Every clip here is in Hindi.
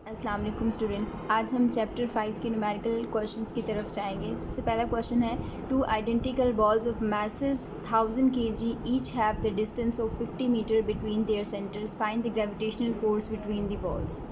अस्सलाम वालेकुम स्टूडेंट्स, आज हम चैप्टर 5 के न्यूमेरिकल क्वेश्चंस की तरफ जाएंगे। सबसे पहला क्वेश्चन है, two identical balls of masses 1000 kg each have the distance of 50 metre between their centres, find the gravitational force between the balls.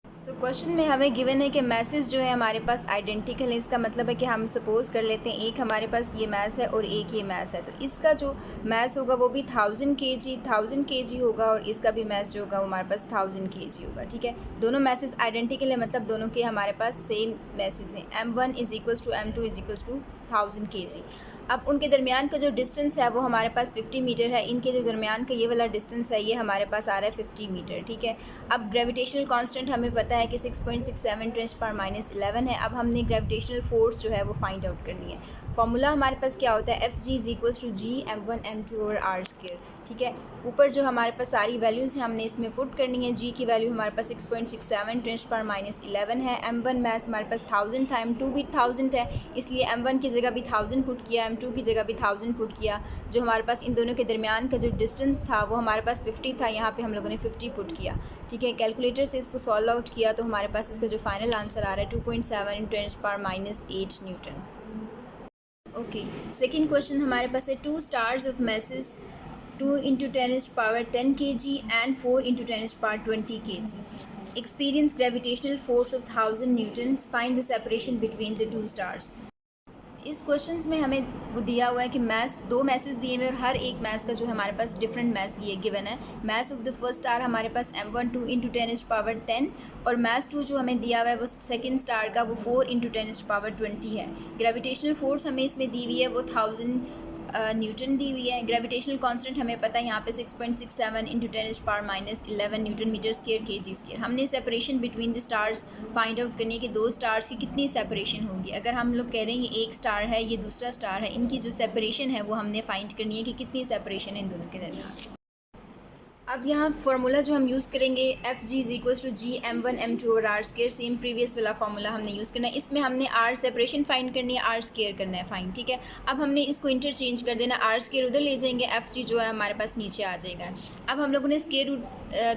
So question में हमें गिवन है कि मैसेज जो है हमारे पास आइडेंटिकल है। इसका मतलब है कि हम सपोज़ कर लेते हैं एक हमारे पास ये मैस है और एक ये मैस है, तो इसका जो मैस होगा वो भी 1000 kg होगा और इसका भी मैस जो होगा वो हमारे पास 1000 kg होगा। ठीक है, दोनों मैसेज आइडेंटिकल है, मतलब दोनों के हमारे पास सेम मैसेज हैं। M1 is equals to M2 is equals to 1000 kg। अब उनके दरमियान का जो डिस्टेंस है वो हमारे पास 50 मीटर है। इनके जो दरमियान का ये वाला डिस्टेंस है ये हमारे पास आ रहा है 50 मीटर। ठीक है, अब ग्रेविटेशनल कांस्टेंट हमें पता है कि 6.67 × 10⁻11 है। अब हमने ग्रेविटेशनल फोर्स जो है वो फाइंड आउट करनी है। फॉर्मूला हमारे पास क्या होता है, Fg is equals to G M1 M2 over R square. ठीक है, ऊपर जो हमारे पास सारी वैल्यूज़ हैं हमने इसमें पुट करनी है। G की वैल्यू हमारे पास 6.67 × 10⁻11 है। M1 मैथ्स हमारे पास 1000 था, M2 भी 1000 है, इसलिए M1 की जगह भी 1000 पुट किया, M2 की जगह भी 1000 पुट किया। जो हमारे पास इन दोनों के दरमियान का जो डिस्टेंस था वो हमारे पास 50 था, यहाँ पे हम लोगों ने 50 पुट किया। ठीक है, कैलकुलेटर से इसको सॉल्व आउट किया तो हमारे पास इसका जो फाइनल आंसर आ रहा है 2.7 × 10⁻8 न्यूटन। ओके, सेकेंड क्वेश्चन हमारे पास है, to stars of message 2 × 10⁻10 kg and 4 × 10⁻20 kg experience gravitational force of 1000 newtons, find the separation between the two stars। इस क्वेश्चंस में हमें वो दिया हुआ है कि दो मैसेज दिए हुए और हर एक मैस का जो हमारे पास डिफरेंट मैस ये गिवन है। Mass of the first star हमारे पास M1 2 × 10⁻10 और मैस 2 जो हमें दिया हुआ है वो सेकंड स्टार का वो 4 × 10⁻20 है। ग्रेविटेशनल फोर्स हमें इसमें दी हुई है वो 1000 न्यूटन दी हुई है। ग्रेविटेशनल कांस्टेंट हमें पता है यहाँ पे 6.67 × 10⁻11 newton metre square kg square. हमने separation between the stars find out करनी है कि दो स्टार्स की कितनी सेपरेशन होगी। अगर हम लोग कह रहे हैं ये एक स्टार है ये दूसरा स्टार है, इनकी जो सेपरेशन है वो हमने फाइंड करनी है कि कितनी सेपरेशन है इन दोनों के दरमियान। अब यहाँ फार्मूला जो हम यूज़ करेंगे Fg is equals to G M1 M2 और R स्केयर, सेम प्रीवियस वाला फार्मूला हमने यूज़ करना है। इसमें हमने R सेपरेशन फाइंड करनी है, R स्केयर करना है फाइंड। ठीक है, अब हमने इसको इंटरचेंज कर देना, R स्केयर उधर ले जाएंगे, Fg जो है हमारे पास नीचे आ जाएगा। अब हम लोगों ने स्केयर रूट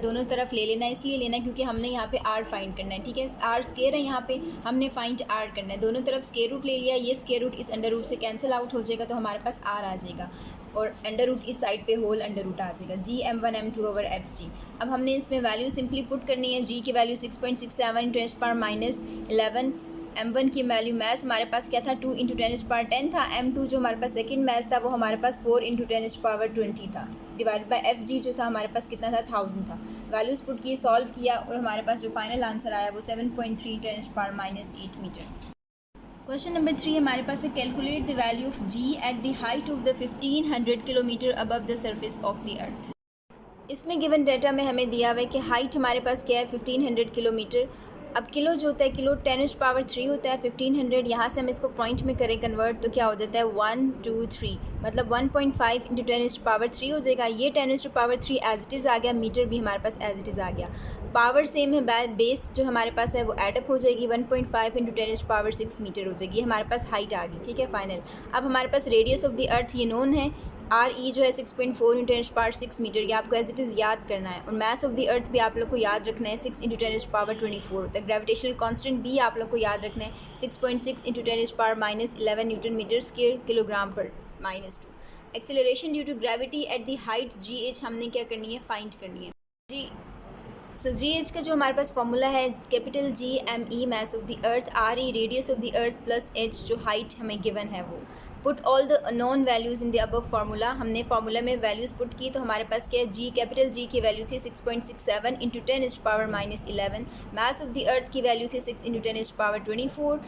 दोनों तरफ ले लेना है, इसलिए लेना है क्योंकि हमने यहाँ पे R फाइंड करना है। ठीक है, R स्केयर है, यहाँ पे हमने फाइंड R करना है। दोनों तरफ स्केयर रूट ले लिया, ये स्केयर रूट इस अंडर रूट से कैंसिल आउट हो जाएगा तो हमारे पास R आ जाएगा और अंडर रूट इस साइड पे होल अंडर रूट आ जाएगा, G M1 M2 over Fg। अब हमने इसमें वैल्यू सिंपली पुट करनी है। G की वैल्यू 6.67 × 10⁻11, M1 की वैल्यू मैथ्स हमारे पास क्या था 2 × 10⁻10 था, M2 जो हमारे पास सेकंड मैथ्स था वो हमारे पास 4 × 10⁻20 था, डिवाइड बाय Fg जो था हमारे पास कितना था 1000 था। वैल्यूज़ पुट किए, सॉल्व किया और हमारे पास जो फाइनल आंसर आया वो 7.3 × 10⁻8 मीटर। क्वेश्चन नंबर 3 हमारे पास है, calculate the value of G eight the height of the 1500 kilometre above the surface of the earth. इसमें गिवन डाटा में हमें दिया हुआ है कि हाइट हमारे पास क्या है 1500 किलोमीटर। अब किलो जो होता है किलो 10⁻3 होता है, 1500 यहाँ से हम इसको पॉइंट में करें कन्वर्ट तो क्या हो जाता है 1 2 3, मतलब 1.5 × 10⁻3 हो जाएगा। ये 10⁻3 एज इट इज़ आ गया, मीटर भी हमारे पास एज इट इज़ आ गया। पावर सेम है, बेस जो हमारे पास है वो एडअप हो जाएगी, 1.5 × 10⁻6 मीटर हो जाएगी। हमारे पास हाइट आ गई। ठीक है, फाइनल। अब हमारे पास रेडियस ऑफ द अर्थ ये नोन है, RE जो है 6.4 × 10⁻6 मीटर, ये आपको एज इट इज़ याद करना है। और मास ऑफ द अर्थ भी आप लोग को याद रखना है, 6 × 10⁻24 होता है। ग्रेविटेशनल कांस्टेंट भी आप लोग को याद रखना है, 6.6 × 10⁻11 न्यूटन मीटर स्क्वायर किलोग्राम पर -2। Acceleration due to gravity at the height GH हमने क्या करनी है, फाइंड करनी है जी। सो GH का जो हमारे पास फॉर्मूला है capital G ME mass of the earth, RE radius of the earth plus H जो हाइट हमें गिवन है वो। Put all the non values in the above formula. हमने फार्मूला में वैल्यूज़ पुट की तो हमारे पास क्या है, G कैपिटल G की वैल्यू थी 6.67 × 10⁻11, मास ऑफ द अर्थ की वैल्यू थी 6 × 10⁻24,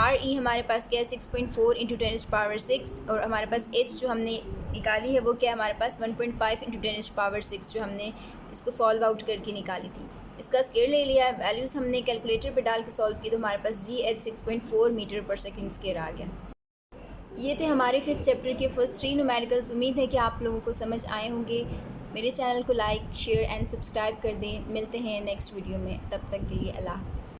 RE हमारे पास क्या है 6.4 × 10⁻6 और हमारे पास H जो हमने निकाली है वो क्या है हमारे पास 1.5 × 10⁻6 जो हमने इसको सॉल्व आउट करके निकाली थी। इसका स्केयर ले लिया, वैल्यूज़ हमने कैलकुलेटर पे डाल के सॉल्व की तो हमारे पास GH 6.4 मीटर पर सेकंड स्केयर आ गया। ये थे हमारे 5th चैप्टर के फर्स्ट 3 न्यूमेरिकल्स। उम्मीद है कि आप लोगों को समझ आए होंगे। मेरे चैनल को लाइक शेयर एंड सब्सक्राइब कर दें। मिलते हैं नेक्स्ट वीडियो में, तब तक के लिए अल्लाह हाफ़िज़।